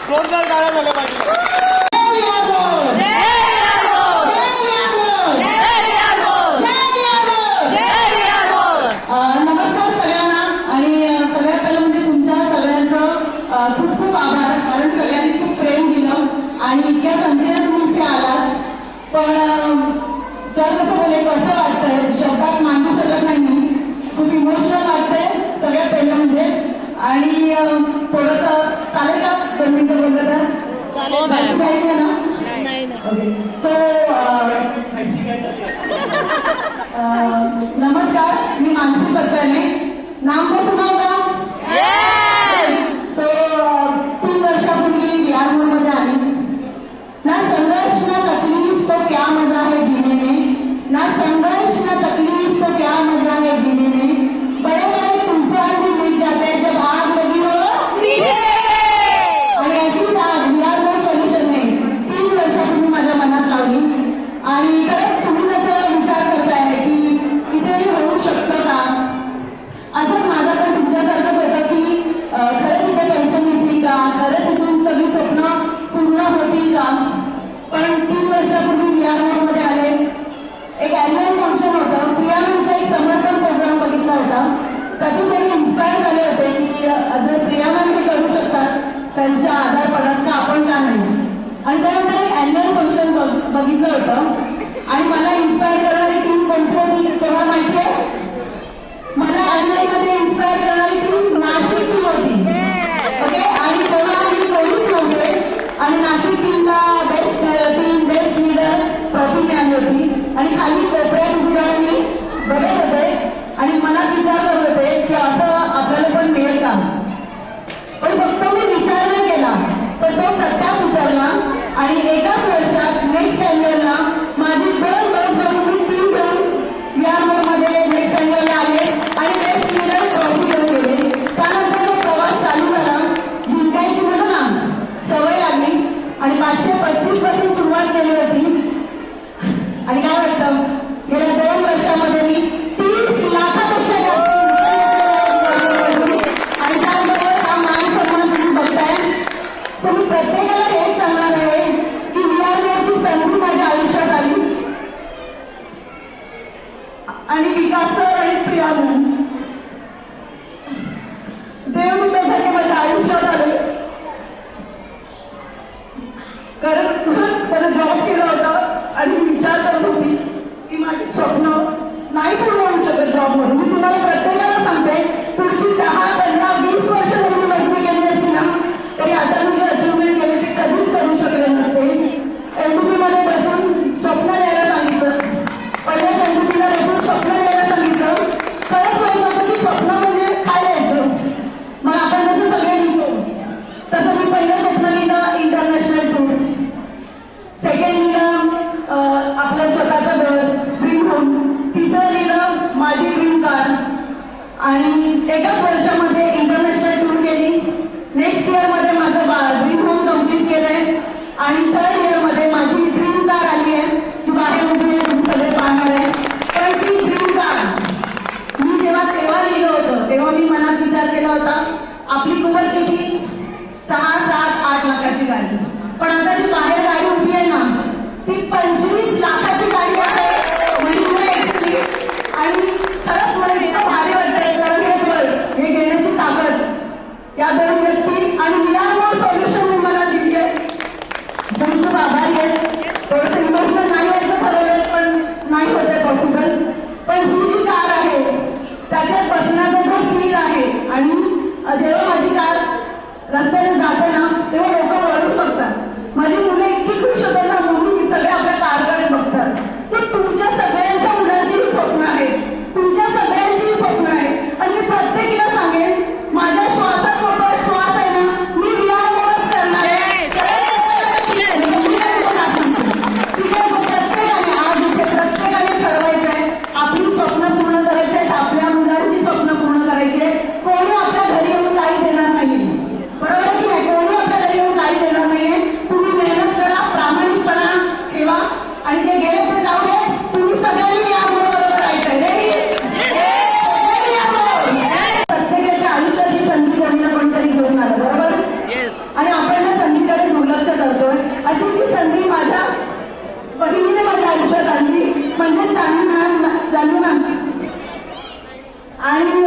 जोरदार गाणं झालं पाहिजे. नमस्कार सगळ्यांना. आणि सगळ्यात पहिलं म्हणजे तुमच्या सगळ्यांचं खूप खूप आभार, कारण सगळ्यांनी खूप प्रेम दिलं आणि इतक्या संख्येने तुम्ही इथे आलात. पण सर कसं बोले, कसं वाटतंय शब्दात मांडू शकत नाही, खूप इमोशनल वाटतंय सगळ्यात पहिलं म्हणजे. आणि थोडंसं चालेल का 2 मिनिटं बोललं तर? चालेल ना? सो नमस्कार, मी मानसी पत्ताने. नाम को सुना होगा? सो 3 वर्षापूर्वी बिहारमध्ये आली. ना संघर्ष ना तकलीफ तो क्या मजा है जीने में, ना संघर्ष ना तकलीफ तो क्या मजा है जीने में. बड़े बड़े तूफान भी मिट जाते हैं जब आग लगी हो सीने. आणि अशीच आग बिहारवर सोल्युशन नाही 3 वर्षापूर्वी माझ्या मनात लावली. आणि खरंच तुम्ही जसं विचार करताय की इथे होऊ शकतं का, असंच माझं पण तुमच्यासारखंच होतं की खरंच इथे पैसे मिळतील का, खरंच इथून सगळी स्वप्न पूर्ण होतील का. पण 3 वर्षापूर्वी बिहारमध्ये आले. एक ॲन्युअल फंक्शन होतं, प्रियामांचा एक समर्पण प्रोग्राम बघितला होता. त्यातून त्यांनी इन्स्पायर झाले होते की जर प्रियामान ते करू शकतात त्यांच्या आधारपणात तर आपण का नाही. आणि त्यानंतर एक ॲन्युअल फंक्शन बघितलं होतं. आणि मला इन्स्पायर करणारी टीम कोणती होती तेव्हा माहिती आहे? मला ॲन्युअलमध्ये इन्स्पायर करणारी टीम नाशिक टीम होती. ओके. आणि तेव्हा मी कोणीच नव्हते. आणि नाशिक टीमला best team, best leader trophy मिळाली होती. आणि खाली कोपऱ्यात उभी राहून मी बघत होते आणि मनात विचार करत होते की असं आपल्याला पण मिळेल का. पण फक्त मी विचार नाही केला तर तो सत्यात उतरला. आणि एकाच वर्षात नेक्स्ट ॲन्युअलला माझी 2 बस भरून मी टीम घेऊन बिहारमध्ये नेक्स्ट ॲन्युअलला आले आणि बेस्ट लीडर ट्रॉफी घेऊन गेले. त्यानंतर तो प्रवास चालू झाला. जिंकायची म्हणून ना सवय लागली आणि 535 पासून सुरुवात केली होती. आणि काय वाटतं, गेल्या 2 वर्षामध्ये मी 30 लाखापेक्षा जास्त आणि त्याबरोबर हा मान सन्मान तुम्ही बघताय. सो मी प्रत्येकाला हेच सांगणार आहे की बिहारची संधी माझ्या आयुष्यात आली आणि विकास सर आणि प्रियामन देवदूतासाठी माझ्या आयुष्यात आले. कारण खरंच त्याला जॉब केला होता आणि मी विचार करत होती की माझी स्वप्न नाही पूर्ण होऊ शकत जॉबमधून. मी तुम्हाला प्रत्येकाला सांगते, पुढची 10, 15, 20 वर्ष जरी मी नोकरी केली असती ना तरी आता मी जे अचिव्हमेंट केले ते कधीच करू शकले नसते. एनडीपीमध्ये बसून स्वप्न लिहायला सांगितलं, पहिल्याच एनडीपीला बसून स्वप्न लिहायला सांगितलं. खरंच माहित नव्हतं की स्वप्न म्हणजे काय लिहायचं. मग आपण जसं सगळे लिहितो तसं मी पहिलं स्वप्न लिहिलं इंटरनॅशनल टूर. सेकंड लिहिलं आपलं स्वतःचं घर, ड्रीम होम. तिसरं लिहिलं माझी ड्रीम कार. आणि एकाच वर्षामध्ये इंटरनॅशनल टूर केली. नेक्स्ट इयरमध्ये माझं ड्रीम होम कम्प्लीट केलंय. आणि 3rd इयरमध्ये माझी ड्रीम कार आली आहे जी बाहेर उभी आहे, तुम्ही सगळे पाहणार आहे. पण ती ड्रीम कार मी तेव्हा लिहिलं होतं तेव्हा मी मनात विचार केला होता आपली कुवत किती 6, 7, 8 लाखाची गाडी. पण आता जी बाहेर गाडी उभी आहे ना ती 25 लाखाची गाडी आहे. आणि खरंच मला इतकं भारी वाटतंय कारण हे घेण्याची ताकद या 2 व्यक्ती आणि बिहारवर सोल्युशन मला दिली आहे. खूप खूप आभारी आहे. थोडंसं इमोशनल नाही व्हायचं ठरवलं पण नाही होतं पॉसिबल. पण ही जी कार आहे त्याच्यात बसण्याचा जो फील आहे आणि जेव्हा माझी कार रस्त्याने जाते ना तेव्हा लोक वळून बघतात. माझी मुलं इतकी खुश होतात ना, म्हणून सगळे आपल्या कारकडे बघतात. आणि